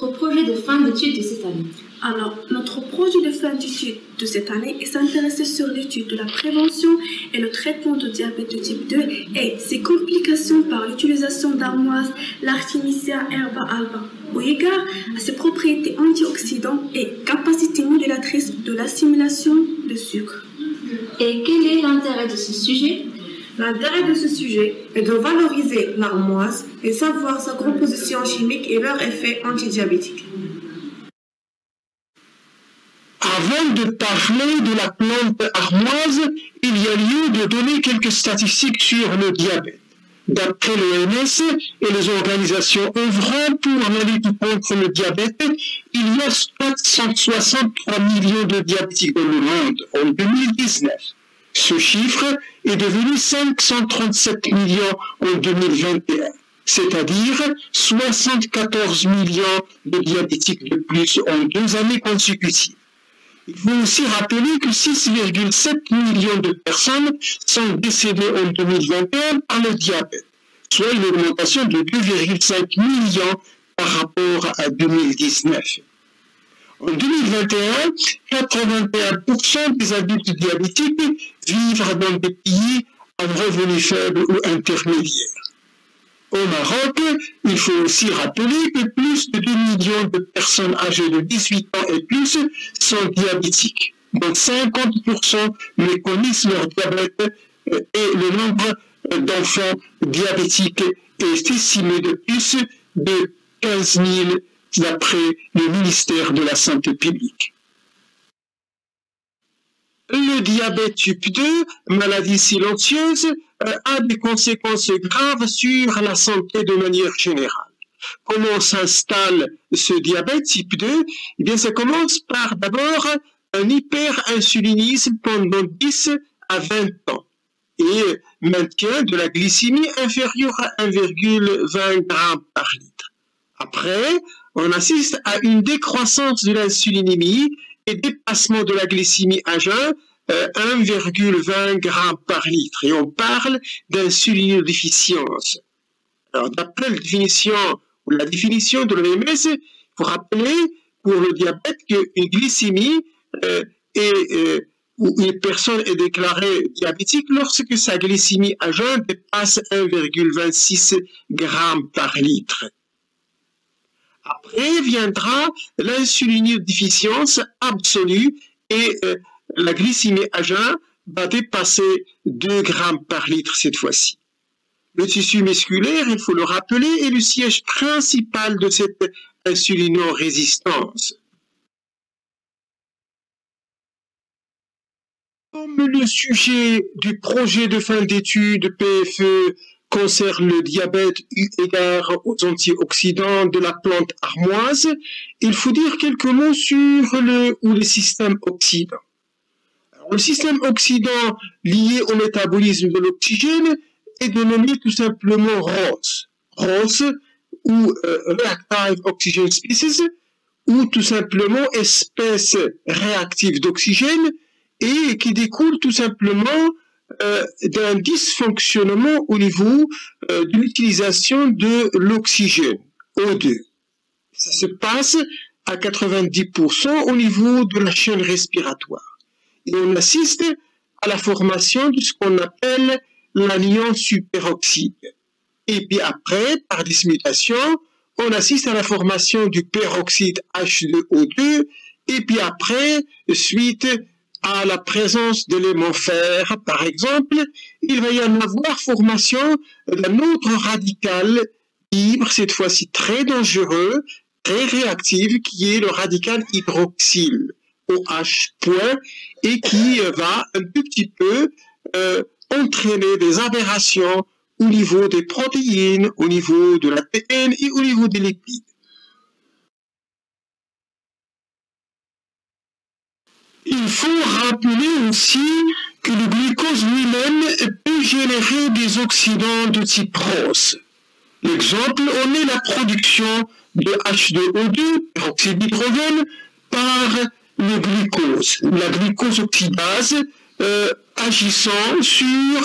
votre projet de fin d'études de cette année? Alors, notre projet de fin d'études de cette année est s'intéresser sur l'étude de la prévention et le traitement du diabète de type 2 et ses complications par l'utilisation d'armoise l'Artemisia herba alba, au égard à ses propriétés antioxydantes et capacités modulatrices de l'assimilation de sucre. Et quel est l'intérêt de ce sujet? L'intérêt de ce sujet est de valoriser l'armoise et savoir sa composition chimique et leur effet antidiabétique. Avant de parler de la plante armoise, il y a lieu de donner quelques statistiques sur le diabète. D'après l'OMS et les organisations œuvrant pour la lutte contre le diabète, il y a 463 millions de diabétiques dans le monde en 2019. Ce chiffre est devenu 537 millions en 2021, c'est-à-dire 74 millions de diabétiques de plus en 2 années consécutives. Il faut aussi rappeler que 6,7 millions de personnes sont décédées en 2021 par le diabète, soit une augmentation de 2,5 millions par rapport à 2019. En 2021, 81% des adultes diabétiques vivent dans des pays à revenu faible ou intermédiaire. Au Maroc, il faut aussi rappeler que plus de 2 millions de personnes âgées de 18 ans et plus sont diabétiques. Donc 50% méconnaissent leur diabète et le nombre d'enfants diabétiques est estimé de plus de 15 000 d'après le ministère de la Santé publique. Le diabète type 2, maladie silencieuse, a des conséquences graves sur la santé de manière générale. Comment s'installe ce diabète type 2? Eh bien, ça commence par d'abord un hyperinsulinisme pendant 10 à 20 ans et maintien de la glycémie inférieure à 1,20 g par litre. Après, on assiste à une décroissance de l'insulinémie et dépassement de la glycémie à jeun, 1,20 g par litre. Et on parle d'insulinodéficience. Alors, d'après la définition de l'OMS, il faut rappeler pour le diabète qu'une glycémie où une personne est déclarée diabétique lorsque sa glycémie à jeun dépasse 1,26 g par litre. Après viendra l'insulinodéficience absolue et la glycémie à jeun va dépasser 2 g par litre cette fois-ci. Le tissu musculaire, il faut le rappeler, est le siège principal de cette insulinorésistance. Comme le sujet du projet de fin d'études PFE concerne le diabète eu égard aux antioxydants de la plante armoise, il faut dire quelques mots sur le système oxydant. Alors, le système oxydant lié au métabolisme de l'oxygène est dénommé tout simplement ROS. ROS ou Reactive Oxygen Species, ou tout simplement espèce réactive d'oxygène, et qui découle tout simplement d'un dysfonctionnement au niveau de l'utilisation de l'oxygène, O2. Ça se passe à 90% au niveau de la chaîne respiratoire. Et on assiste à la formation de ce qu'on appelle l'anion superoxyde. Et puis après, par dismutation, on assiste à la formation du peroxyde H2O2, et puis après, suite à la présence d'éléments fer, par exemple, il va y en avoir formation d'un autre radical libre, cette fois-ci très dangereux, très réactif, qui est le radical hydroxyle, OH point, et qui va un tout petit peu entraîner des aberrations au niveau des protéines, au niveau de l'ADN et au niveau des lipides. Il faut rappeler aussi que le glucose lui-même peut générer des oxydants de type ROS. L'exemple en est la production de H2O2, peroxyde d'hydrogène, par le glucose, la glucose oxydase agissant sur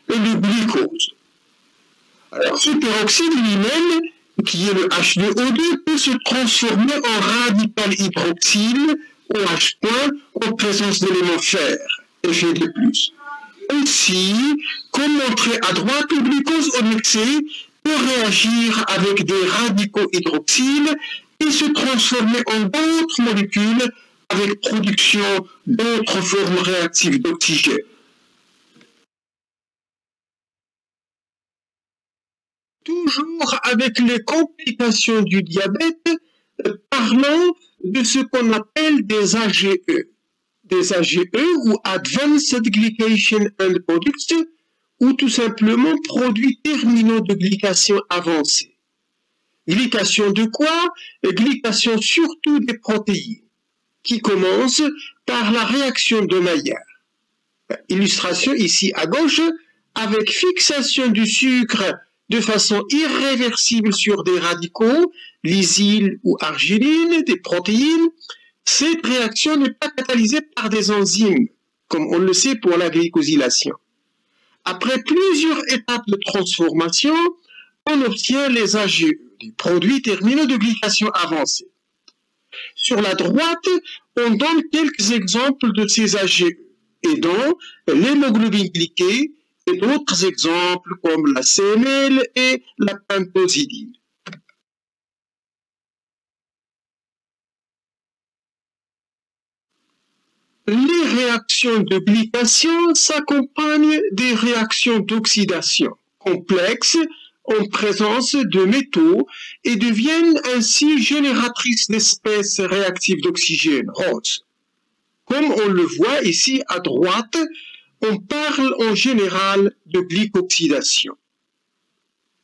le glucose. Alors ce peroxyde lui-même qui est le H2O2, peut se transformer en radical hydroxyle, OH, en présence d'éléments fer, Fe2+. Aussi, comme montré à droite, le glucose en excès peut réagir avec des radicaux hydroxyles et se transformer en d'autres molécules avec production d'autres formes réactives d'oxygène. Toujours avec les complications du diabète, parlons de ce qu'on appelle des AGE. Des AGE ou Advanced Glycation End Products, ou tout simplement produits terminaux de glycation avancée. Glycation de quoi? Glycation surtout des protéines, qui commence par la réaction de Maillard. Illustration ici à gauche, avec fixation du sucre de façon irréversible sur des radicaux, lysine ou arginine, des protéines. Cette réaction n'est pas catalysée par des enzymes, comme on le sait pour la glycosylation. Après plusieurs étapes de transformation, on obtient les AGE, les produits terminaux de glycation avancée. Sur la droite, on donne quelques exemples de ces AGE, et dont l'hémoglobine glyquée et d'autres exemples comme la CML et la pentosidine. Les réactions de glycation s'accompagnent des réactions d'oxydation complexes en présence de métaux et deviennent ainsi génératrices d'espèces réactives d'oxygène, ROS. Comme on le voit ici à droite, on parle en général de glycoxydation.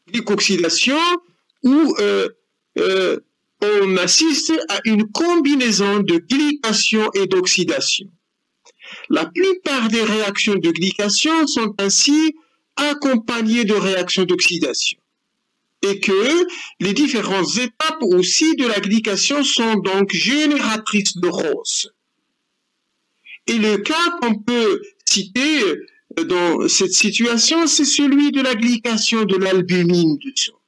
Glycoxydation où on assiste à une combinaison de glycation et d'oxydation. La plupart des réactions de glycation sont ainsi accompagnées de réactions d'oxydation. Et que les différentes étapes aussi de la glycation sont donc génératrices de ROS. Et le cas qu'on peut citer dans cette situation, c'est celui de la glycation de l'albumine du sang.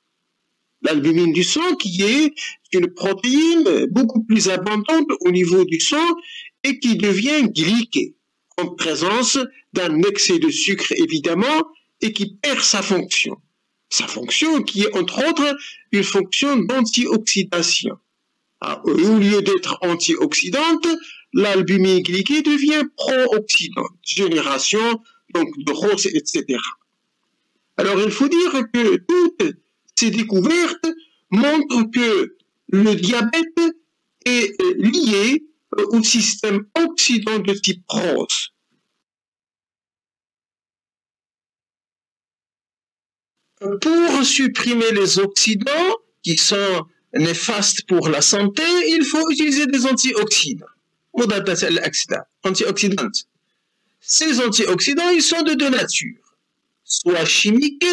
L'albumine du sang qui est une protéine beaucoup plus abondante au niveau du sang et qui devient glyquée en présence d'un excès de sucre évidemment et qui perd sa fonction. Sa fonction qui est entre autres une fonction d'antioxydation. Au lieu d'être antioxydante, l'albumine glyquée devient pro-oxydante, génération donc de ROS, etc. Alors il faut dire que toutes ces découvertes montrent que le diabète est lié au système oxydant de type ROS. Pour supprimer les oxydants qui sont néfastes pour la santé, il faut utiliser des antioxydants. Antioxydants. Ces antioxydants, ils sont de deux natures, soit chimiques,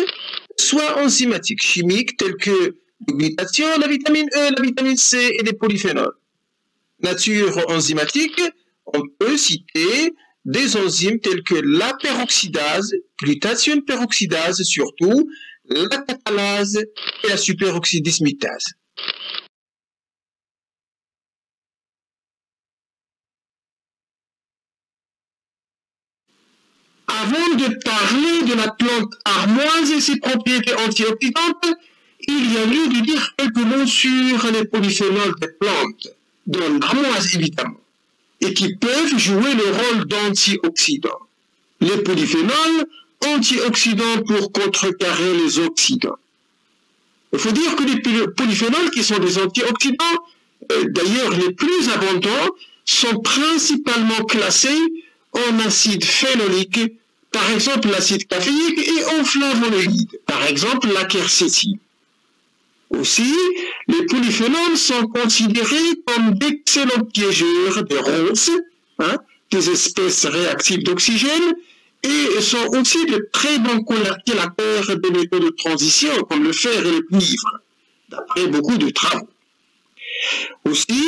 soit enzymatiques. Chimiques tels que le glutathion, la vitamine E, la vitamine C et les polyphénols. Nature enzymatique, on peut citer des enzymes telles que la peroxydase, glutathione peroxydase surtout, la catalase et la superoxydismutase. Avant de parler de la plante armoise et ses propriétés antioxydantes, il y a lieu de dire quelques mots sur les polyphénols des plantes, dont l'armoise évidemment, et qui peuvent jouer le rôle d'antioxydants. Les polyphénols, antioxydants pour contrecarrer les oxydants. Il faut dire que les polyphénols qui sont des antioxydants, d'ailleurs les plus abondants, sont principalement classés en acide phénolique, par exemple l'acide caféique, et en flavonoïdes, par exemple la quercétine. Aussi, les polyphénols sont considérés comme d'excellents piégeurs des ROS, des espèces réactives d'oxygène, et sont aussi de très bons collatérateurs des métaux de transition, comme le fer et le cuivre, d'après beaucoup de travaux. Aussi,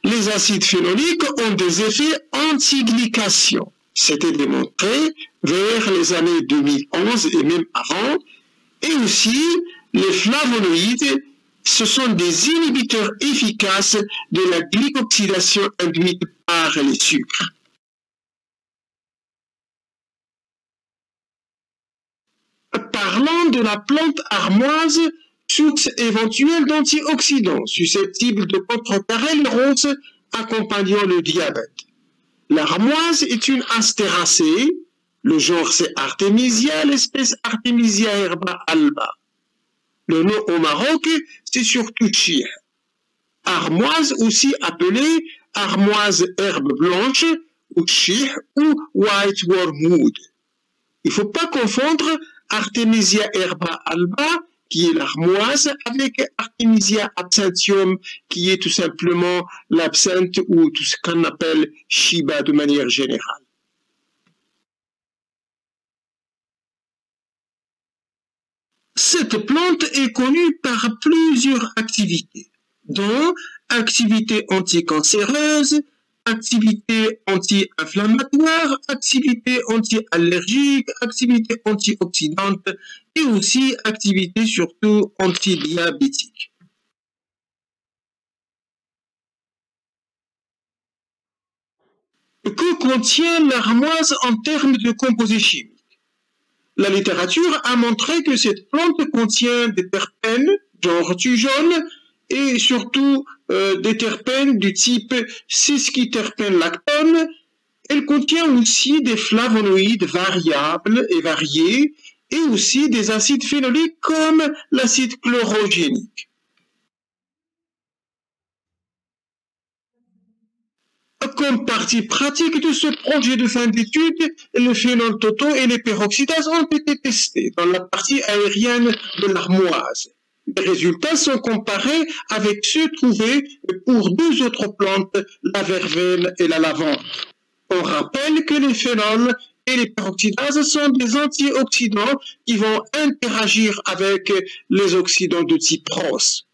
les acides phénoliques ont des effets anti-glycation. C'était démontré vers les années 2011 et même avant. Et aussi, les flavonoïdes ce sont des inhibiteurs efficaces de la glycoxydation induite par les sucres. Parlons de la plante armoise, source éventuelle d'antioxydants susceptibles de contrecarrer les ronces accompagnant le diabète. L'armoise est une astéracée, le genre c'est Artemisia, l'espèce Artemisia herba alba. Le nom au Maroc, c'est surtout chia. Armoise aussi appelée armoise herbe blanche ou chia ou white wormwood. Il ne faut pas confondre Artemisia herba alba, qui est l'armoise, avec Artemisia absinthium, qui est tout simplement l'absinthe ou tout ce qu'on appelle shiba de manière générale. Cette plante est connue par plusieurs activités, dont activité anticancéreuse, activité anti-inflammatoire, activité anti-allergique, activité antioxydante et aussi activité surtout antidiabétique. Que contient l'armoise en termes de composés chimiques? La littérature a montré que cette plante contient des terpènes, genre jaune, et surtout des terpènes du type cis-quiterpène-lactone. Elle contient aussi des flavonoïdes variables et variés, et aussi des acides phénoliques comme l'acide chlorogénique. Comme partie pratique de ce projet de fin d'études, le phénol toto et les peroxydases ont été testés dans la partie aérienne de l'armoise. Les résultats sont comparés avec ceux trouvés pour deux autres plantes, la verveine et la lavande. On rappelle que les phénols et les peroxydases sont des antioxydants qui vont interagir avec les oxydants de type ROS.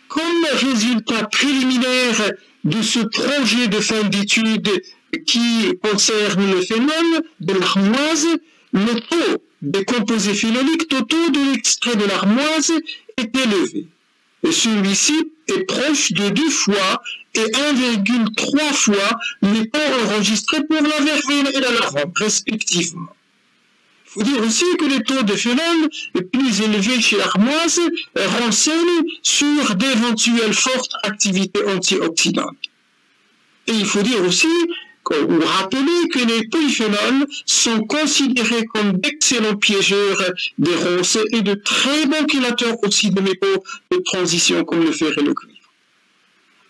Comme résultat préliminaire de ce projet de fin d'études qui concerne le phénol de l'armoise, le taux des composés phénoliques totaux de l'extrait de l'armoise est élevé. Celui-ci est proche de 2 fois et 1,3 fois les taux enregistrés pour la verveine et la lavande, respectivement. Il faut dire aussi que les taux de phénol plus élevés chez l'armoise renseignent sur d'éventuelles fortes activités antioxydantes. Et il faut dire aussi, ou rappeler que les polyphénols sont considérés comme d'excellents piégeurs des ronces et de très bons chélateurs aussi de métaux de transition comme le fer et le cuivre.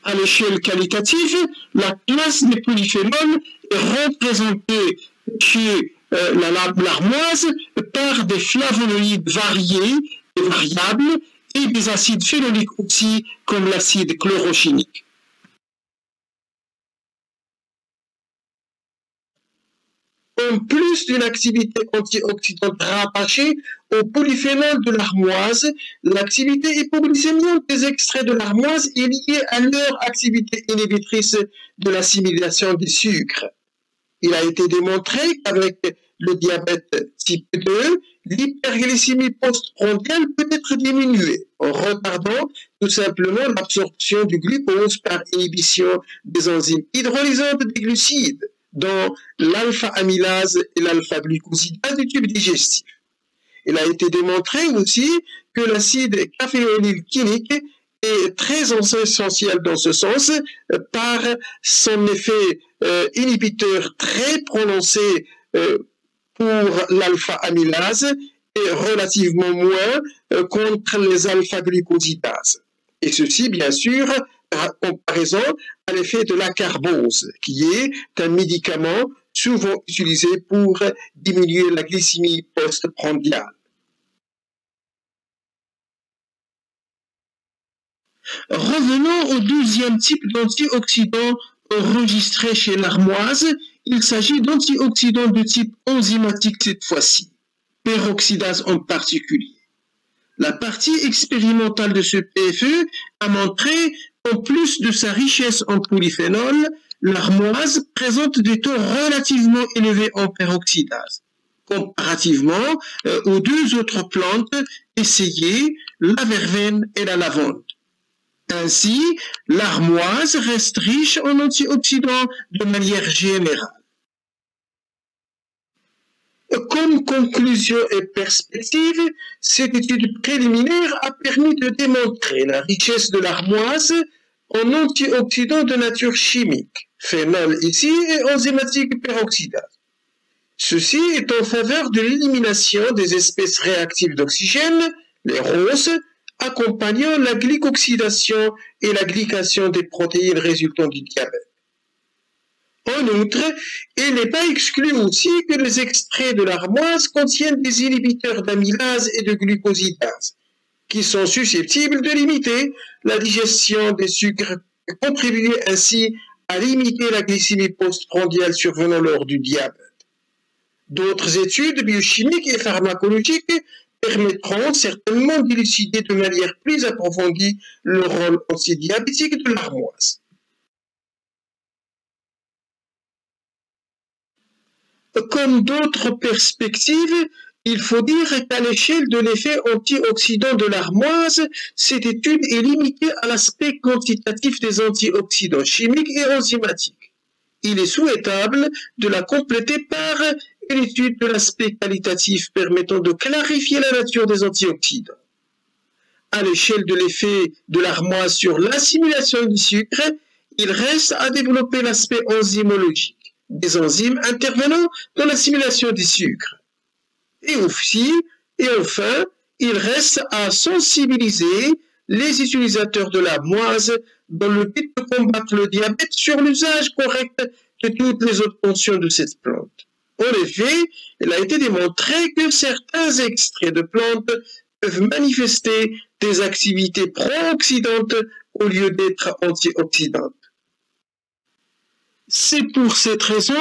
À l'échelle qualitative, la classe des polyphénols est représentée chez l'armoise par des flavonoïdes variés et variables et des acides phénoliques aussi comme l'acide chlorogénique. En plus d'une activité antioxydante rattachée au polyphénol de l'armoise, l'activité hypoglycémiante des extraits de l'armoise est liée à leur activité inhibitrice de l'assimilation des sucres. Il a été démontré qu'avec le diabète type 2, l'hyperglycémie postprandiale peut être diminuée en retardant tout simplement l'absorption du glucose par inhibition des enzymes hydrolysantes des glucides, dont l'alpha-amylase et l'alpha-glucosidase du tube digestif. Il a été démontré aussi que l'acide caféonylquinique est très essentiel dans ce sens par son effet inhibiteur très prononcé pour l'alpha-amylase et relativement moins contre les alpha-glucosidases. Et ceci, bien sûr, par comparaison à l'effet de la carbose, qui est un médicament souvent utilisé pour diminuer la glycémie postprandiale. Revenons au deuxième type d'antioxydant enregistré chez l'armoise. Il s'agit d'antioxydants de type enzymatique cette fois-ci, peroxydase en particulier. La partie expérimentale de ce PFE a montré qu'en plus de sa richesse en polyphénol, l'armoise présente des taux relativement élevés en peroxydase. comparativement aux deux autres plantes essayées, la verveine et la lavande. Ainsi, l'armoise reste riche en antioxydants de manière générale. Comme conclusion et perspective, cette étude préliminaire a permis de démontrer la richesse de l'armoise en antioxydants de nature chimique, phénol ici et enzymatique peroxydase. Ceci est en faveur de l'élimination des espèces réactives d'oxygène, les ROS, accompagnant la glycoxydation et la glycation des protéines résultant du diabète. En outre, il n'est pas exclu aussi que les extraits de l'armoise contiennent des inhibiteurs d'amylase et de glucosidase, qui sont susceptibles de limiter la digestion des sucres et contribuer ainsi à limiter la glycémie postprandiale survenant lors du diabète. D'autres études biochimiques et pharmacologiques permettront certainement d'élucider de manière plus approfondie le rôle antidiabétique de l'armoise. Comme d'autres perspectives, il faut dire qu'à l'échelle de l'effet antioxydant de l'armoise, cette étude est limitée à l'aspect quantitatif des antioxydants chimiques et enzymatiques. Il est souhaitable de la compléter par une étude de l'aspect qualitatif permettant de clarifier la nature des antioxydants. À l'échelle de l'effet de l'armoise sur l'assimilation du sucre, il reste à développer l'aspect enzymologique des enzymes intervenant dans l'assimilation du sucre. Et enfin, il reste à sensibiliser les utilisateurs de l'armoise dans le but de combattre le diabète sur l'usage correct de toutes les autres fonctions de cette plante. En effet, il a été démontré que certains extraits de plantes peuvent manifester des activités pro-oxydantes au lieu d'être antioxydantes. C'est pour cette raison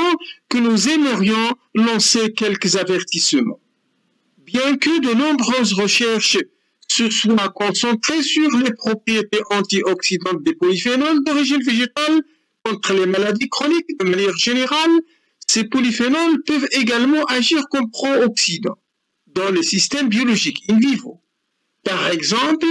que nous aimerions lancer quelques avertissements. Bien que de nombreuses recherches se soient concentrées sur les propriétés antioxydantes des polyphénols d'origine végétale contre les maladies chroniques de manière générale, ces polyphénols peuvent également agir comme pro-oxydants dans les systèmes biologiques in vivo. Par exemple,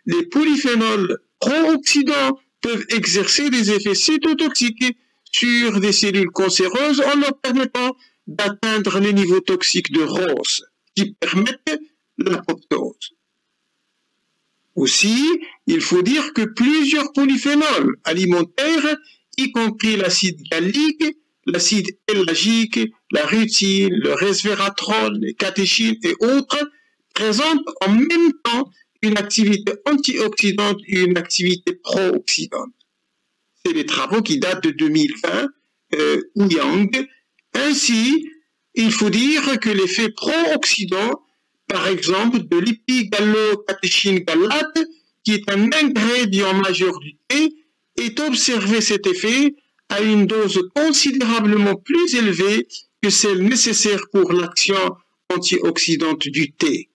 les polyphénols pro-oxydants peuvent exercer des effets cytotoxiques sur des cellules cancéreuses en leur permettant d'atteindre les niveaux toxiques de ROS qui permettent l'apoptose. Aussi, il faut dire que plusieurs polyphénols alimentaires, y compris l'acide gallique, l'acide éllagique, la rutine, le resveratrol, les catéchines et autres, présentent en même temps une activité antioxydante et une activité pro-oxydante. C'est des travaux qui datent de 2020, ou Yang. Ainsi, il faut dire que l'effet pro-oxydant, par exemple de l'épigallocatéchine gallate, qui est un ingrédient majeur du thé, est observé cet effet à une dose considérablement plus élevée que celle nécessaire pour l'action antioxydante du thé.